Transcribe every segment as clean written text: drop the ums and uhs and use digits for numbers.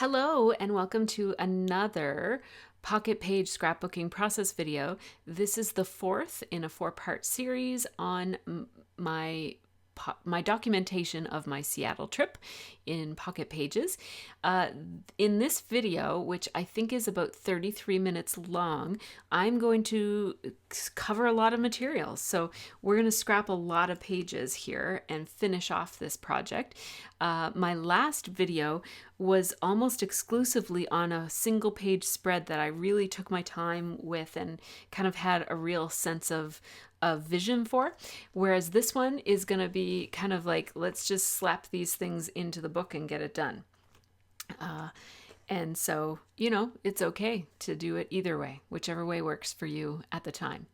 Hello and welcome to another Pocket Page scrapbooking process video. This is the fourth in a four-part series on my documentation of my Seattle trip in Pocket Pages. In this video, which I think is about 33 minutes long, I'm going to cover a lot of material. So we're going to scrap a lot of pages here and finish off this project. My last video was almost exclusively on a single page spread that I really took my time with and kind of had a real sense of vision for, whereas this one is going to be kind of like, let's just slap these things into the book and get it done. And so, you know, it's okay to do it either way, whichever way works for you at the time.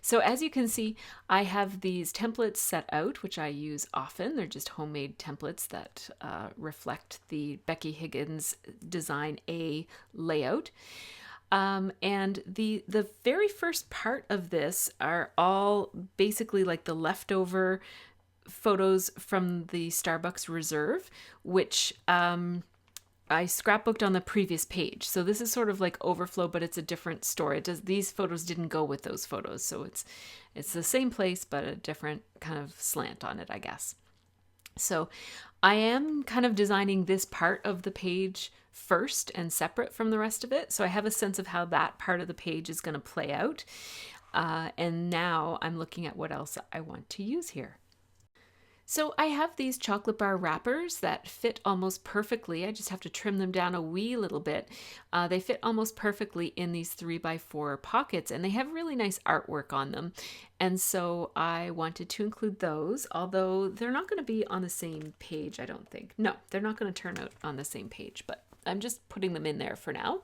So as you can see, I have these templates set out, which I use often. They're just homemade templates that reflect the Becky Higgins Design A layout. And the very first part of this are all basically like the leftover photos from the Starbucks Reserve, which I scrapbooked on the previous page. So this is sort of like overflow, but it's a different story. These photos didn't go with those photos. So it's the same place, but a different kind of slant on it, I guess. So I am kind of designing this part of the page first and separate from the rest of it. So I have a sense of how that part of the page is going to play out. And now I'm looking at what else I want to use here. So I have these chocolate bar wrappers that fit almost perfectly. I just have to trim them down a wee little bit. They fit almost perfectly in these 3x4 pockets, and they have really nice artwork on them. And so I wanted to include those, although they're not going to be on the same page, I don't think. No, they're not going to turn out on the same page, but I'm just putting them in there for now.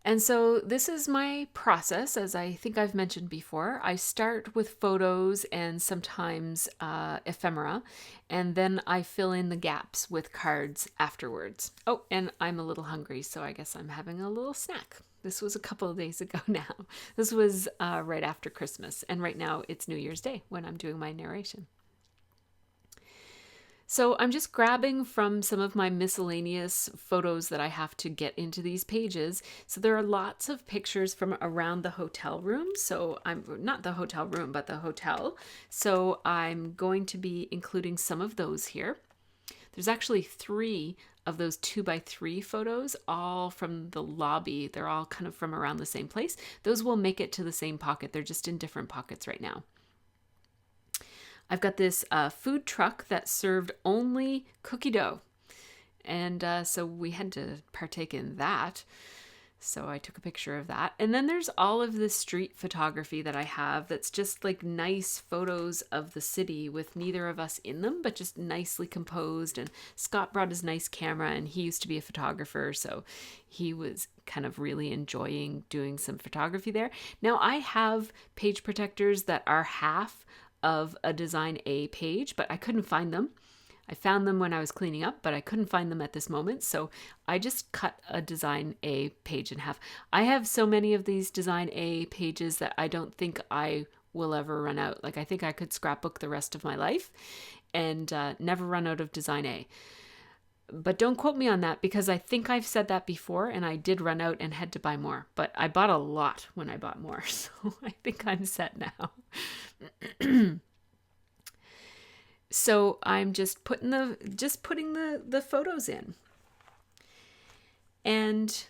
And so this is my process, as I think I've mentioned before. I start with photos and sometimes ephemera, and then I fill in the gaps with cards afterwards. Oh, and I'm a little hungry, so I guess I'm having a little snack. This was a couple of days ago now. This was right after Christmas, and right now it's New Year's Day when I'm doing my narration. So I'm just grabbing from some of my miscellaneous photos that I have to get into these pages. So there are lots of pictures from around the hotel room. So I'm not the hotel room, but the hotel. So I'm going to be including some of those here. There's actually 3 of those 2x3 photos, all from the lobby. They're all kind of from around the same place. Those will make it to the same pocket. They're just in different pockets right now. I've got this food truck that served only cookie dough. And so we had to partake in that. So I took a picture of that. And then there's all of this street photography that I have that's just like nice photos of the city with neither of us in them, but just nicely composed. And Scott brought his nice camera, and he used to be a photographer, so he was kind of really enjoying doing some photography there. Now I have page protectors that are half of a Design A page, but I couldn't find them. I found them when I was cleaning up, but I couldn't find them at this moment. So I just cut a Design A page in half. I have so many of these Design A pages that I don't think I will ever run out. Like, I think I could scrapbook the rest of my life and never run out of Design A. But don't quote me on that, because I think I've said that before and I did run out and had to buy more. But I bought a lot when I bought more, so I think I'm set now. So I'm just putting the photos in. And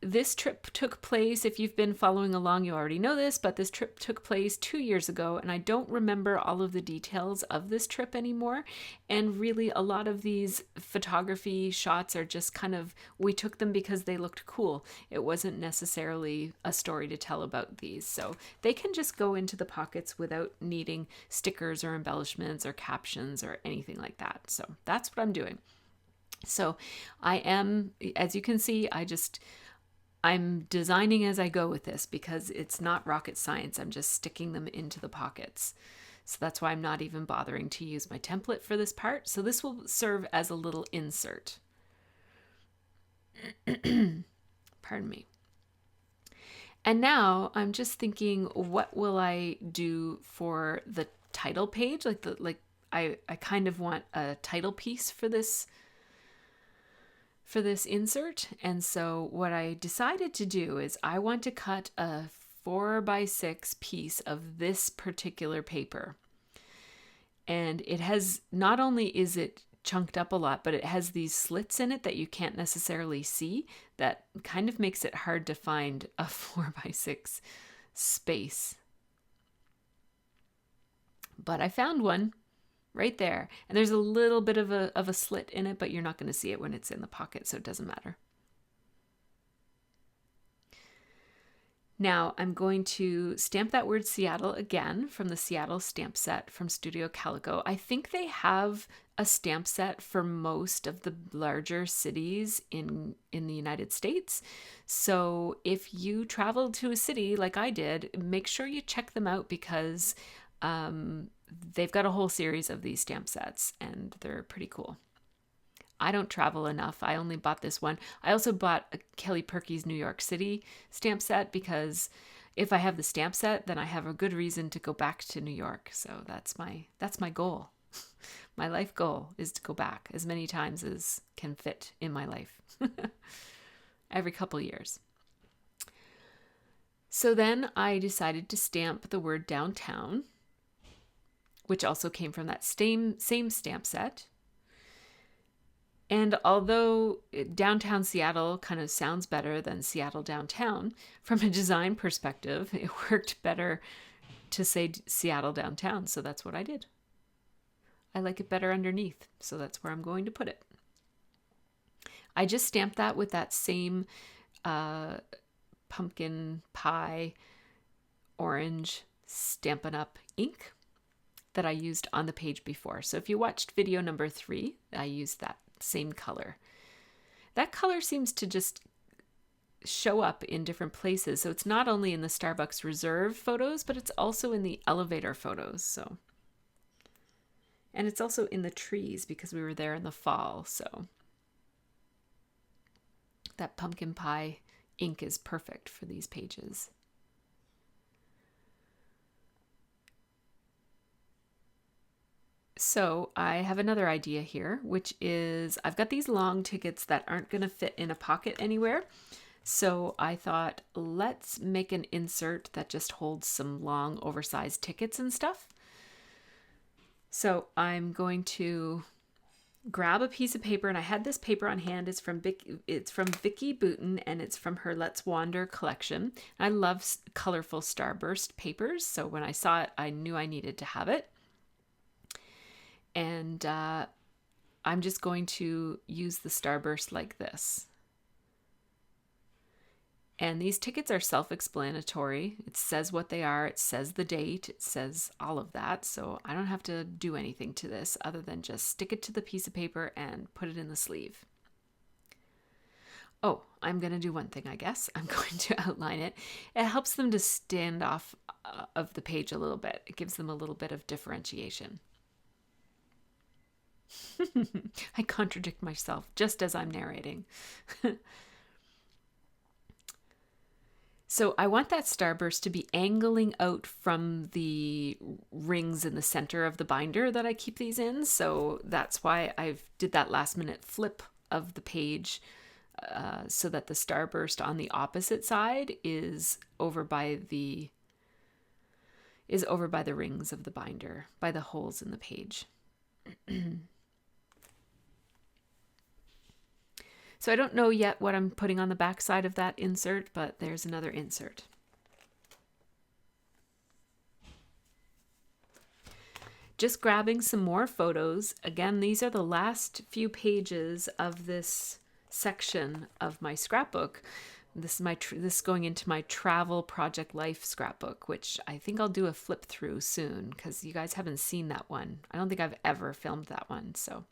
this trip took place, if you've been following along, you already know this, but this trip took place 2 years ago, and I don't remember all of the details of this trip anymore. And really, a lot of these photography shots are just kind of, we took them because they looked cool. It wasn't necessarily a story to tell about these. So they can just go into the pockets without needing stickers or embellishments or captions or anything like that. So that's what I'm doing. So I am, as you can see, I'm designing as I go with this because it's not rocket science. I'm just sticking them into the pockets. So that's why I'm not even bothering to use my template for this part. So this will serve as a little insert. Pardon me. And now I'm just thinking, what will I do for the title page? I kind of want a title piece for this insert. And so what I decided to do is I want to cut a 4x6 piece of this particular paper. And it has, not only is it chunked up a lot, but it has these slits in it that you can't necessarily see that kind of makes it hard to find a 4x6 space. But I found one right there. And there's a little bit of a slit in it, but you're not going to see it when it's in the pocket, so it doesn't matter. Now I'm going to stamp that word Seattle again from the Seattle stamp set from Studio Calico. I think they have a stamp set for most of the larger cities in the United States. So if you travel to a city like I did, make sure you check them out because they've got a whole series of these stamp sets and they're pretty cool. I don't travel enough. I only bought this one. I also bought a Kelly Perky's New York City stamp set because if I have the stamp set, then I have a good reason to go back to New York. So that's my goal. My life goal is to go back as many times as can fit in my life. Every couple years. So then I decided to stamp the word downtown, which also came from that same stamp set. And although downtown Seattle kind of sounds better than Seattle downtown, from a design perspective, it worked better to say Seattle downtown. So that's what I did. I like it better underneath. So that's where I'm going to put it. I just stamped that with that same pumpkin pie orange Stampin' Up ink that I used on the page before. So if you watched video number 3, I used that same color. That color seems to just show up in different places. So it's not only in the Starbucks Reserve photos, but it's also in the elevator photos. So, and it's also in the trees because we were there in the fall. So that pumpkin pie ink is perfect for these pages. So I have another idea here, which is I've got these long tickets that aren't going to fit in a pocket anywhere. So I thought, let's make an insert that just holds some long oversized tickets and stuff. So I'm going to grab a piece of paper, and I had this paper on hand. It's from Vicki Boutin, and it's from her Let's Wander collection. I love colorful starburst papers, so when I saw it, I knew I needed to have it. And I'm just going to use the starburst like this. And these tickets are self-explanatory. It says what they are. It says the date. It says all of that. So I don't have to do anything to this other than just stick it to the piece of paper and put it in the sleeve. Oh, I'm going to do one thing, I guess. I'm going to outline it. It helps them to stand off of the page a little bit. It gives them a little bit of differentiation. I contradict myself just as I'm narrating. So I want that starburst to be angling out from the rings in the center of the binder that I keep these in. So that's why I've did that last minute flip of the page so that the starburst on the opposite side is over by the rings of the binder, by the holes in the page. So I don't know yet what I'm putting on the back side of that insert, but there's another insert. Just grabbing some more photos. Again, these are the last few pages of this section of my scrapbook. This is going into my travel project life scrapbook, which I think I'll do a flip through soon because you guys haven't seen that one. I don't think I've ever filmed that one, so...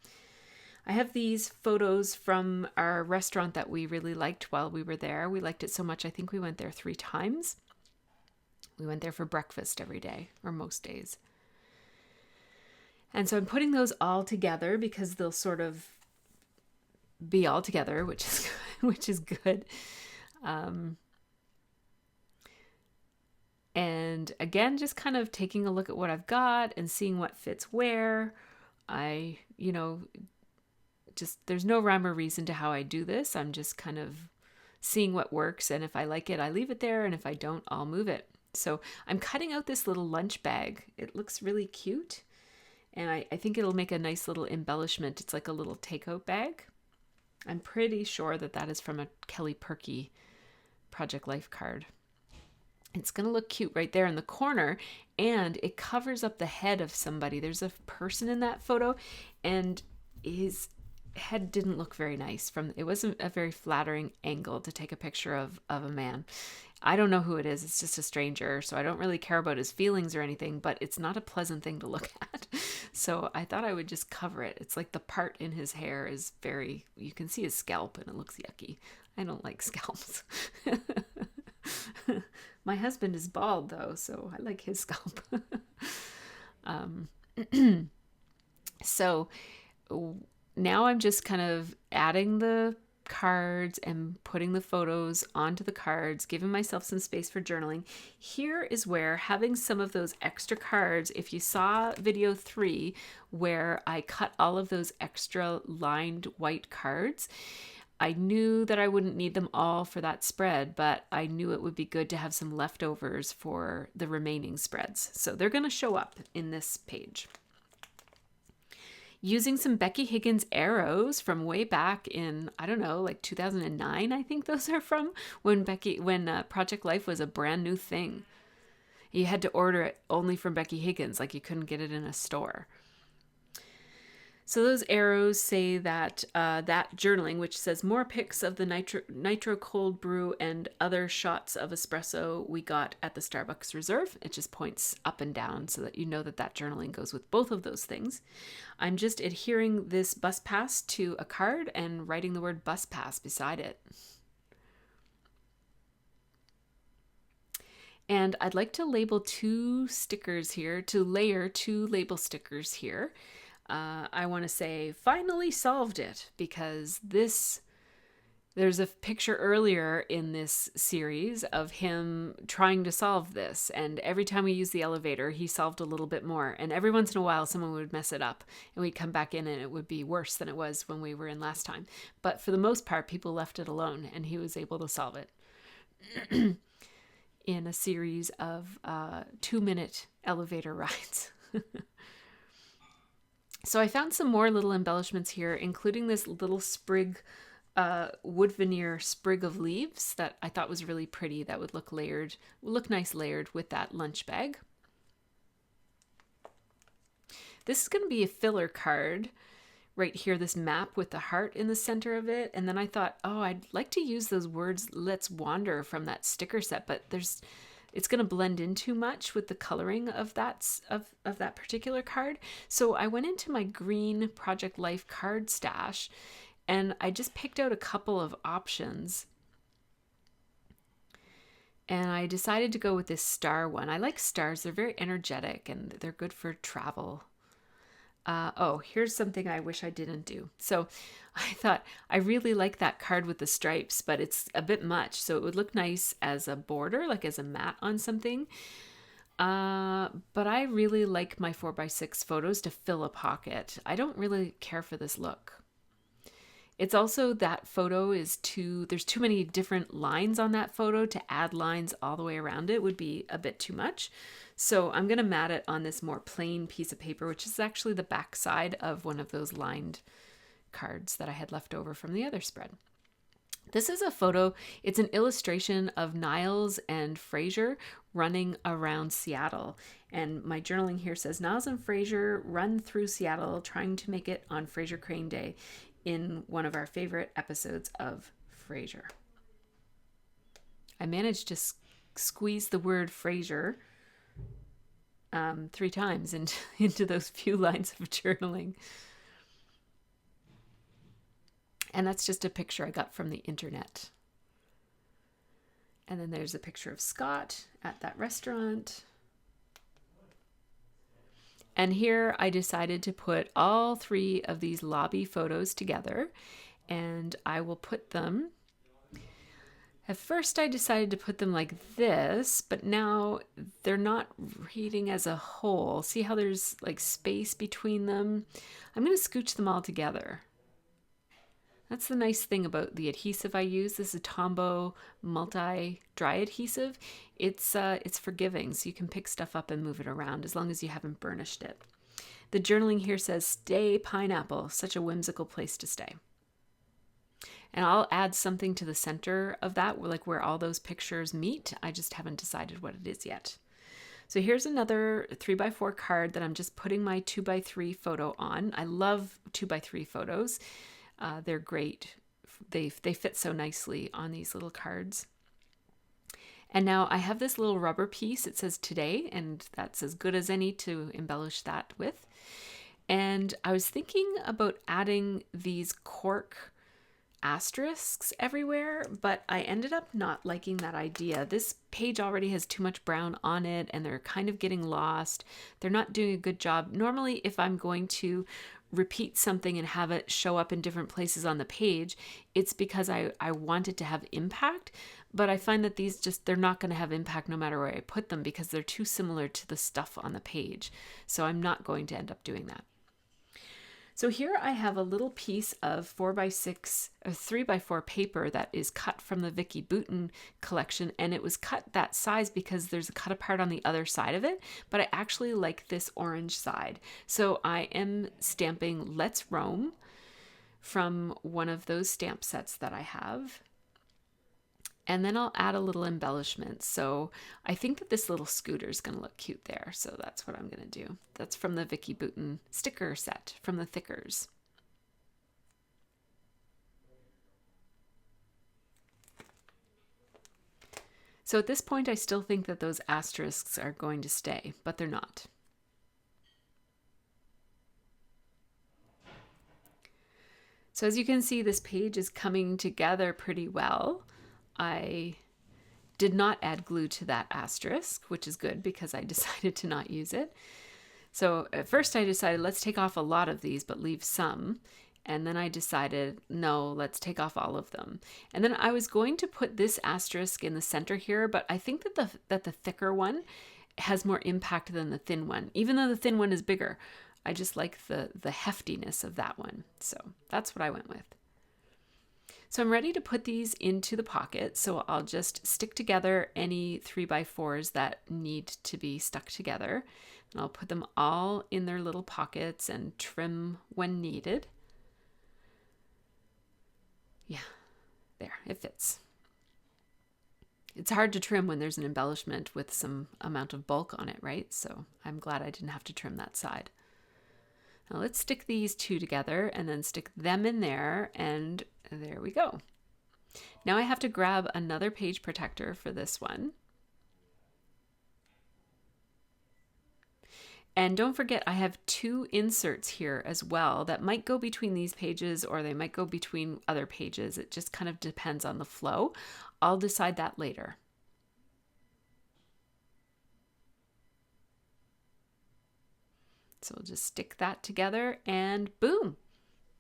I have these photos from our restaurant that we really liked while we were there. We liked it so much, I think we went there 3 times. We went there for breakfast every day, or most days. And so I'm putting those all together because they'll sort of be all together, which is good. And again, just kind of taking a look at what I've got and seeing what fits where. just there's no rhyme or reason to how I do this. I'm just kind of seeing what works. And if I like it, I leave it there. And if I don't, I'll move it. So I'm cutting out this little lunch bag. It looks really cute. And I think it'll make a nice little embellishment. It's like a little takeout bag. I'm pretty sure that that is from a Kelly Perky Project Life card. It's going to look cute right there in the corner, and it covers up the head of somebody. There's a person in that photo, and his head didn't look very nice. It wasn't a very flattering angle to take a picture of a man. I don't know who it is. It's just a stranger, so I don't really care about his feelings or anything, but it's not a pleasant thing to look at. So I thought I would just cover it. It's like the part in his hair is you can see his scalp and it looks yucky. I don't like scalps. My husband is bald though, so I like his scalp. So now I'm just kind of adding the cards and putting the photos onto the cards, giving myself some space for journaling. Here is where having some of those extra cards, if you saw video 3 where I cut all of those extra lined white cards, I knew that I wouldn't need them all for that spread, but I knew it would be good to have some leftovers for the remaining spreads. So they're going to show up in this page. Using some Becky Higgins arrows from way back in, I don't know, like 2009, I think those are from, when Project Life was a brand new thing. You had to order it only from Becky Higgins, like you couldn't get it in a store. So those arrows say that that journaling, which says more pics of the nitro cold brew and other shots of espresso we got at the Starbucks Reserve. It just points up and down so that you know that that journaling goes with both of those things. I'm just adhering this bus pass to a card and writing the word bus pass beside it. And I'd like to label 2 stickers here, to layer 2 label stickers here. I want to say finally solved it, because there's a picture earlier in this series of him trying to solve this. And every time we used the elevator, he solved a little bit more. And every once in a while, someone would mess it up and we'd come back in and it would be worse than it was when we were in last time. But for the most part, people left it alone and he was able to solve it in a series of 2-minute elevator rides. So I found some more little embellishments here, including this little sprig, wood veneer sprig of leaves that I thought was really pretty. That would look nice layered with that lunch bag. This is going to be a filler card right here, this map with the heart in the center of it. And then I thought, oh, I'd like to use those words, let's wander, from that sticker set, but it's going to blend in too much with the coloring of that particular card. So I went into my green Project Life card stash and I just picked out a couple of options. And I decided to go with this star one. I like stars. They're very energetic and they're good for travel. Here's something I wish I didn't do. So I thought I really like that card with the stripes, but it's a bit much. So it would look nice as a border, like as a mat on something. But I really like my 4x6 photos to fill a pocket. I don't really care for this look. It's also that photo there's too many different lines on that photo. To add lines all the way around it would be a bit too much. So I'm going to mat it on this more plain piece of paper, which is actually the back side of one of those lined cards that I had left over from the other spread. This is a photo. It's an illustration of Niles and Fraser running around Seattle. And my journaling here says, Niles and Fraser run through Seattle trying to make it on Fraser Crane Day, in one of our favorite episodes of Frasier. I managed to squeeze the word Frasier 3 times into those few lines of journaling. And that's just a picture I got from the internet. And then there's a picture of Scott at that restaurant. And here I decided to put all 3 of these lobby photos together, and I will put them At first I decided to put them like this, but now they're not reading as a whole. See how there's like space between them? I'm going to scooch them all together. That's the nice thing about the adhesive I use. This is Tombow multi-dry adhesive. It's forgiving, so you can pick stuff up and move it around as long as you haven't burnished it. The journaling here says, "Stay pineapple, such a whimsical place to stay." And I'll add something to the center of that, like where all those pictures meet. I just haven't decided what it is yet. So here's another 3x4 card that I'm just putting my 2x3 photo on. I love 2x3 photos. They're great. They fit so nicely on these little cards. And now I have this little rubber piece. It says today, and that's as good as any to embellish that with. And I was thinking about adding these cork asterisks everywhere, but I ended up not liking that idea. This page already has too much brown on it, and they're kind of getting lost. They're not doing a good job. Normally, if I'm going to repeat something and have it show up in different places on the page, it's because I want it to have impact, but I find that these they're not going to have impact no matter where I put them because they're too similar to the stuff on the page. So I'm not going to end up doing that. So here I have a little piece of 4x6 or 3x4 paper that is cut from the Vicky Boutin collection, and it was cut that size because there's a cut apart on the other side of it, but I actually like this orange side. So I am stamping Let's Roam from one of those stamp sets that I have. And then I'll add a little embellishment. So I think that this little scooter is going to look cute there. So that's what I'm going to do. That's from the Vicky Boutin sticker set from the Thickers. So at this point, I still think that those asterisks are going to stay, but they're not. So as you can see, this page is coming together pretty well. I did not add glue to that asterisk, which is good because I decided to not use it. So at first I decided let's take off a lot of these but leave some. And then I decided, no, let's take off all of them. And then I was going to put this asterisk in the center here, but I think that the thicker one has more impact than the thin one, even though the thin one is bigger. I just like the heftiness of that one. So that's what I went with. So I'm ready to put these into the pocket. So I'll just stick together any 3x4s that need to be stuck together. And I'll put them all in their little pockets and trim when needed. Yeah, there, it fits. It's hard to trim when there's an embellishment with some amount of bulk on it, right? So I'm glad I didn't have to trim that side. Now let's stick these two together and then stick them in there, and there we go. Now I have to grab another page protector for this one. And don't forget, I have two inserts here as well that might go between these pages or they might go between other pages. It just kind of depends on the flow. I'll decide that later. So we'll just stick that together and boom,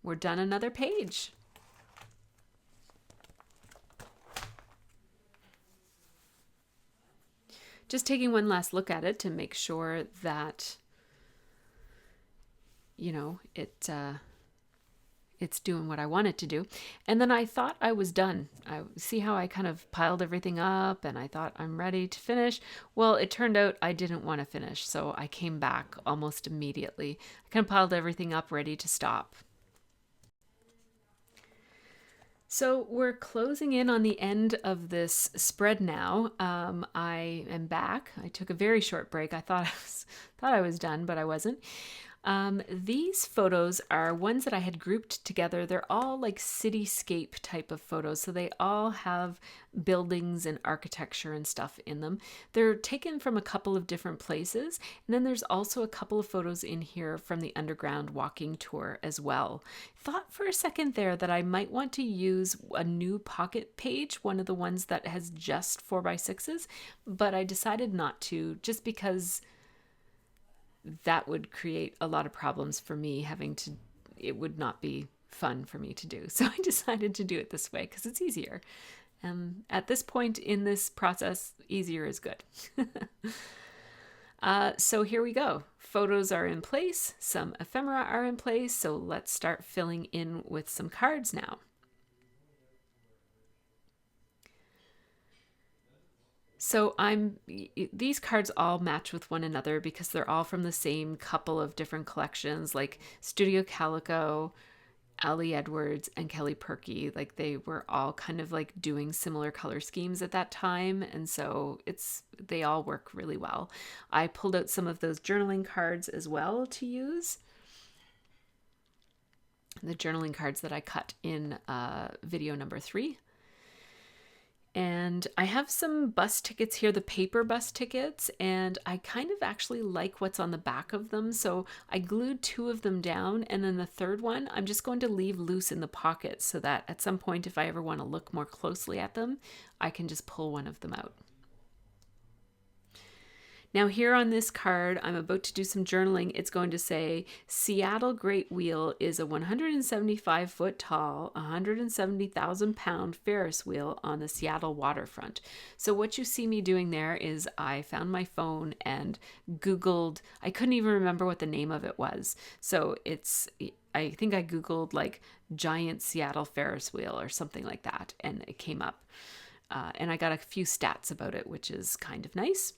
we're done another page. Just taking one last look at it to make sure that, you know, it's doing what I want it to do. And then I thought I was done. I see how I kind of piled everything up and I thought I'm ready to finish. Well, it turned out I didn't want to finish. So I came back almost immediately. I kind of piled everything up ready to stop. So we're closing in on the end of this spread now. I am back. I took a very short break. I thought I was done, but I wasn't. These photos are ones that I had grouped together. They're all like cityscape type of photos. So they all have buildings and architecture and stuff in them. They're taken from a couple of different places. And then there's also a couple of photos in here from the underground walking tour as well. Thought for a second there that I might want to use a new pocket page, one of the ones that has just 4x6s, but I decided not to, just because that would create a lot of problems for me it would not be fun for me to do. So I decided to do it this way because it's easier. And at this point in this process, easier is good. So here we go. Photos are in place, some ephemera are in place, so let's start filling in with some cards now. So these cards all match with one another because they're all from the same couple of different collections, like Studio Calico, Ali Edwards, and Kelly Perky. Like they were all kind of like doing similar color schemes at that time, and so they all work really well. I pulled out some of those journaling cards as well to use. The journaling cards that I cut in video number 3. And I have some bus tickets here, the paper bus tickets, and I kind of actually like what's on the back of them. So I glued 2 of them down, and then the third one I'm just going to leave loose in the pocket so that at some point, if I ever want to look more closely at them, I can just pull one of them out. Now here on this card, I'm about to do some journaling. It's going to say, Seattle Great Wheel is a 175-foot tall, 170,000-pound Ferris wheel on the Seattle waterfront. So what you see me doing there is I found my phone and Googled, I couldn't even remember what the name of it was. So I think I Googled like giant Seattle Ferris wheel or something like that, and it came up. And I got a few stats about it, which is kind of nice.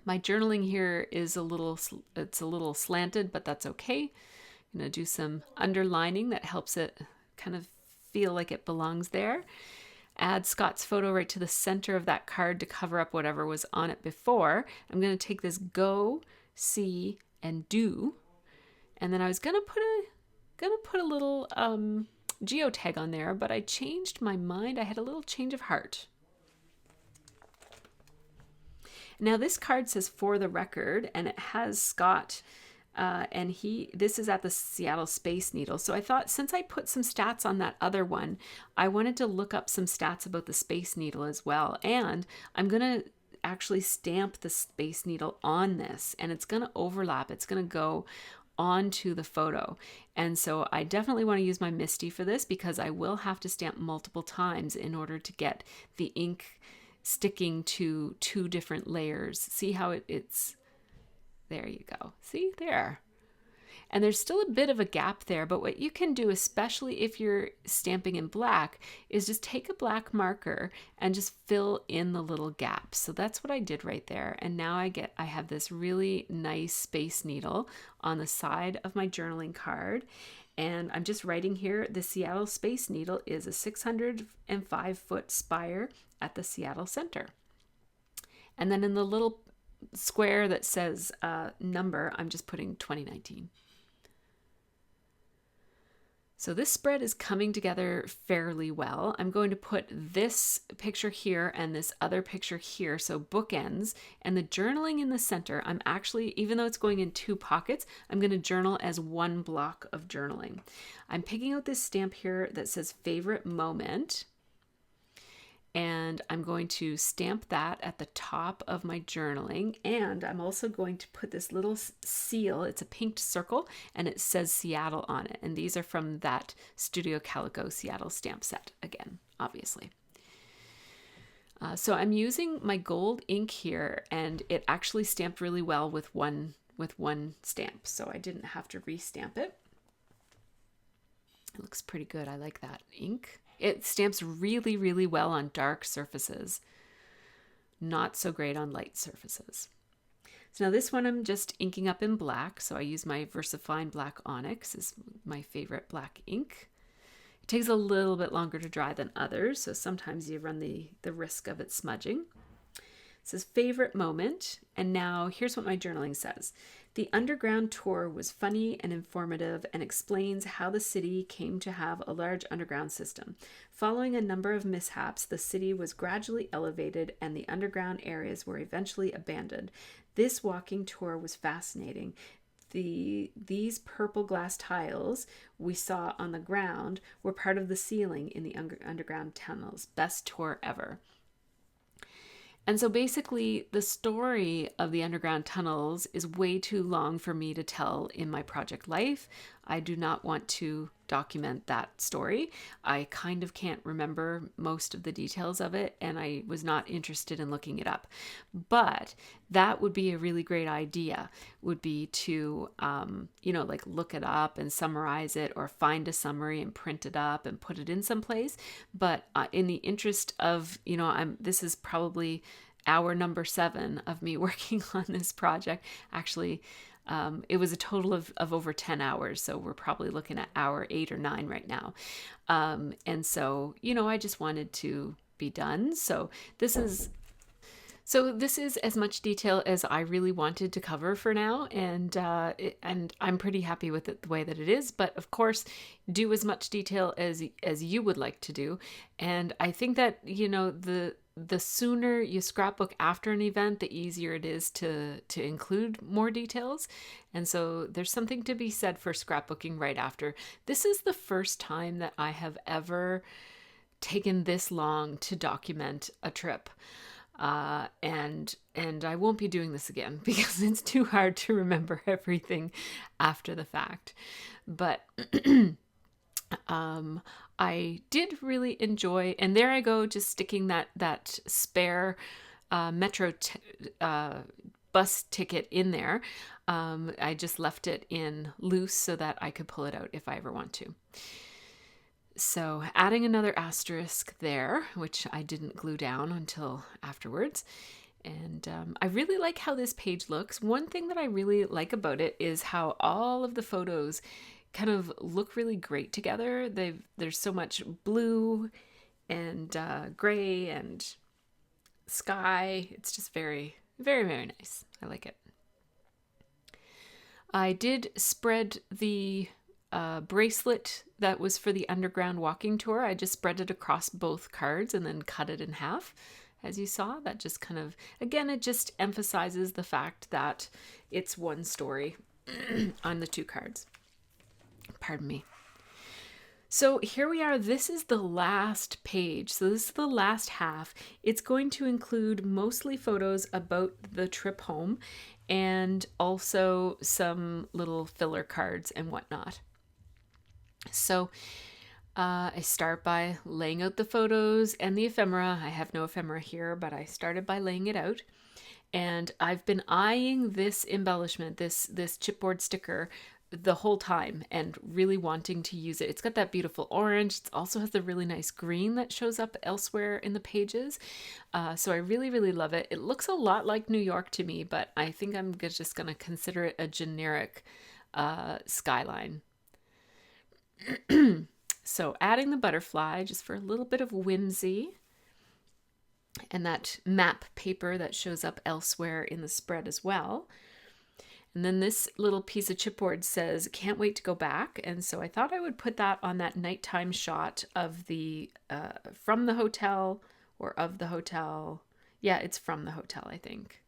My journaling here is it's a little slanted, but that's okay. I'm going to do some underlining that helps it kind of feel like it belongs there. Add Scott's photo right to the center of that card to cover up whatever was on it before. I'm going to take this go, see, and do. And then I was going to put a little geotag on there, but I changed my mind. I had a little change of heart. Now this card says for the record, and it has Scott, and this is at the Seattle Space Needle. So I thought since I put some stats on that other one, I wanted to look up some stats about the Space Needle as well. And I'm going to actually stamp the Space Needle on this, and it's going to overlap. It's going to go onto the photo. And so I definitely want to use my Misty for this because I will have to stamp multiple times in order to get the ink sticking to 2 different layers. See how it's, there you go. See there. And there's still a bit of a gap there, but what you can do, especially if you're stamping in black, is just take a black marker and just fill in the little gaps. So that's what I did right there. And now I have this really nice Space Needle on the side of my journaling card. And I'm just writing here, the Seattle Space Needle is a 605-foot spire at the Seattle Center. And then in the little square that says number, I'm just putting 2019. So this spread is coming together fairly well. I'm going to put this picture here and this other picture here, so bookends, and the journaling in the center. I'm actually, even though it's going in 2 pockets, I'm going to journal as 1 block of journaling. I'm picking out this stamp here that says favorite moment, and I'm going to stamp that at the top of my journaling. And I'm also going to put this little seal. It's a pinked circle and it says Seattle on it. And these are from that Studio Calico Seattle stamp set again, obviously. So I'm using my gold ink here, and it actually stamped really well with one stamp. So I didn't have to re-stamp it. It looks pretty good. I like that ink. It stamps really, really well on dark surfaces. Not so great on light surfaces. So now this one I'm just inking up in black. So I use my VersaFine Black Onyx, is my favorite black ink. It takes a little bit longer to dry than others, so sometimes you run the risk of it smudging. It says favorite moment, and now here's what my journaling says. The underground tour was funny and informative and explains how the city came to have a large underground system. Following a number of mishaps, the city was gradually elevated and the underground areas were eventually abandoned. This walking tour was fascinating. These purple glass tiles we saw on the ground were part of the ceiling in the underground tunnels. Best tour ever. And so basically the story of the underground tunnels is way too long for me to tell in my project life. I do not want to document that story. I kind of can't remember most of the details of it, and I was not interested in looking it up. But that would be a really great idea, would be to, like look it up and summarize it, or find a summary and print it up and put it in some place. But in the interest of, this is probably hour number 7 of me working on this project. Actually, it was a total of over 10 hours. So we're probably looking at hour 8 or 9 right now. And so, I just wanted to be done. So this is as much detail as I really wanted to cover for now, and I'm pretty happy with it the way that it is. But of course, do as much detail as you would like to do. And I think that the sooner you scrapbook after an event, the easier it is to include more details. And so there's something to be said for scrapbooking right after. This is the first time that I have ever taken this long to document a trip. And I won't be doing this again because it's too hard to remember everything after the fact. But I did really enjoy, and there I go, just sticking that spare metro bus ticket in there. I just left it in loose so that I could pull it out if I ever want to. So adding another asterisk there, which I didn't glue down until afterwards. And I really like how this page looks. One thing that I really like about it is how all of the photos kind of look really great together. There's so much blue and gray and sky. It's just very, very, very nice. I like it. I did spread the bracelet that was for the underground walking tour. I just spread it across both cards and then cut it in half. As you saw, that just kind of, again, it just emphasizes the fact that it's one story on the 2 cards. Pardon me. So here we are. This is the last page. So this is the last half. It's going to include mostly photos about the trip home and also some little filler cards and whatnot. So I start by laying out the photos and the ephemera. I have no ephemera here, but I started by laying it out. And I've been eyeing this embellishment, this chipboard sticker, the whole time and really wanting to use it. It's got that beautiful orange. It also has the really nice green that shows up elsewhere in the pages. So I really, really love it. It looks a lot like New York to me, but I think I'm just going to consider it a generic skyline. So adding the butterfly just for a little bit of whimsy, and that map paper that shows up elsewhere in the spread as well. And then this little piece of chipboard says, "Can't wait to go back." And so I thought I would put that on that nighttime shot of the from the hotel, or of the hotel. Yeah, it's from the hotel, I think.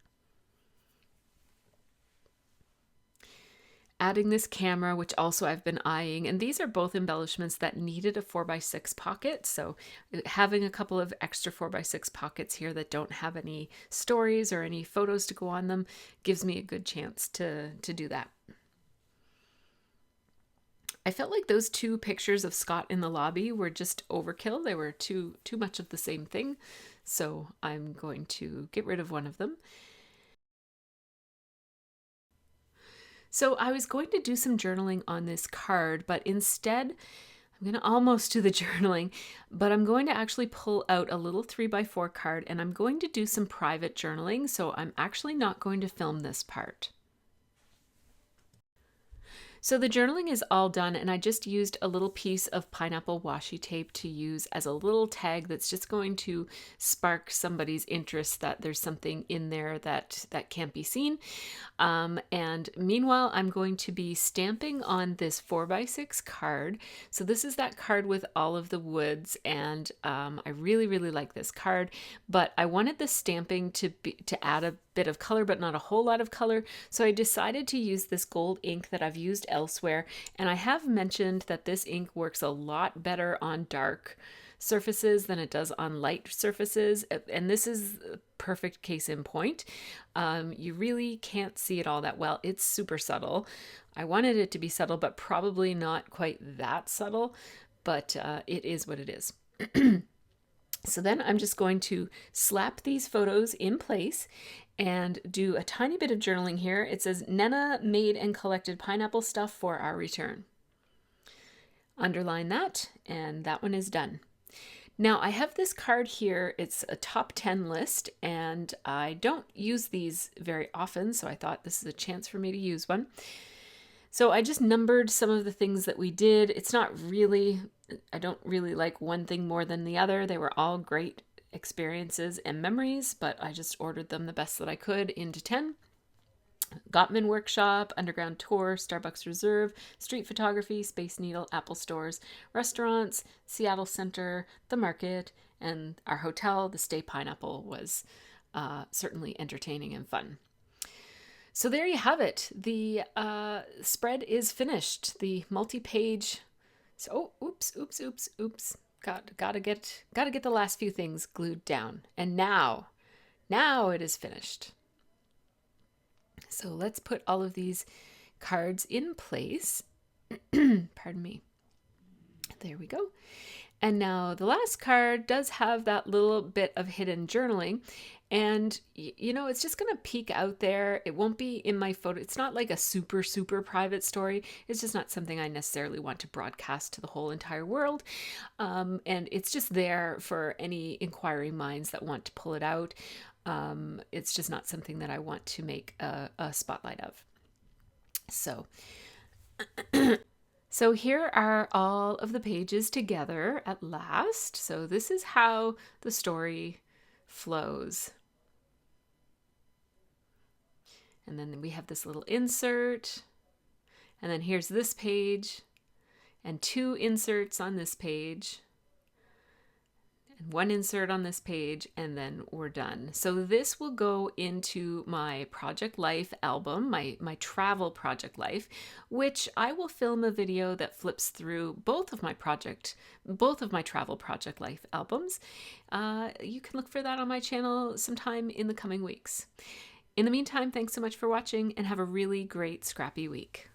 Adding this camera, which also I've been eyeing, and these are both embellishments that needed a 4x6 pocket. So having a couple of extra 4x6 pockets here that don't have any stories or any photos to go on them gives me a good chance to do that. I felt like those 2 pictures of Scott in the lobby were just overkill. They were too much of the same thing. So I'm going to get rid of one of them. So I was going to do some journaling on this card, but instead I'm going to almost do the journaling, but I'm going to actually pull out a little 3x4 card and I'm going to do some private journaling. So I'm actually not going to film this part. So the journaling is all done, and I just used a little piece of pineapple washi tape to use as a little tag that's just going to spark somebody's interest that there's something in there that can't be seen. And meanwhile, I'm going to be stamping on this 4x6 card. So this is that card with all of the woods, and I really, really like this card, but I wanted the stamping to add a bit of color, but not a whole lot of color. So I decided to use this gold ink that I've used elsewhere. And I have mentioned that this ink works a lot better on dark surfaces than it does on light surfaces. And this is perfect case in point. You really can't see it all that well. It's super subtle. I wanted it to be subtle, but probably not quite that subtle, but it is what it is. So then I'm just going to slap these photos in place and do a tiny bit of journaling here. It says, Nena made and collected pineapple stuff for our return. Underline that, and that one is done. Now I have this card here. It's a top 10 list, and I don't use these very often, so I thought this is a chance for me to use one. So I just numbered some of the things that we did. It's not really, I don't really like one thing more than the other. They were all great experiences and memories, but I just ordered them the best that I could into 10. Gottman Workshop, Underground Tour, Starbucks Reserve, Street Photography, Space Needle, Apple Stores, Restaurants, Seattle Center, the Market, and our hotel, the Stay Pineapple, was certainly entertaining and fun. So there you have it. The spread is finished. The multi-page. So oops. Gotta get the last few things glued down. And now it is finished. So let's put all of these cards in place. Pardon me. There we go. And now the last card does have that little bit of hidden journaling. And, you know, it's just going to peek out there. It won't be in my photo. It's not like a super, super private story. It's just not something I necessarily want to broadcast to the whole entire world. And it's just there for any inquiring minds that want to pull it out. It's just not something that I want to make a spotlight of. So here are all of the pages together at last. So this is how the story flows. And then we have this little insert. And then here's this page. And 2 inserts on this page. And 1 insert on this page, and then we're done. So this will go into my Project Life album, my travel Project Life, which I will film a video that flips through both of my travel Project Life albums. You can look for that on my channel sometime in the coming weeks. In the meantime, thanks so much for watching, and have a really great scrappy week.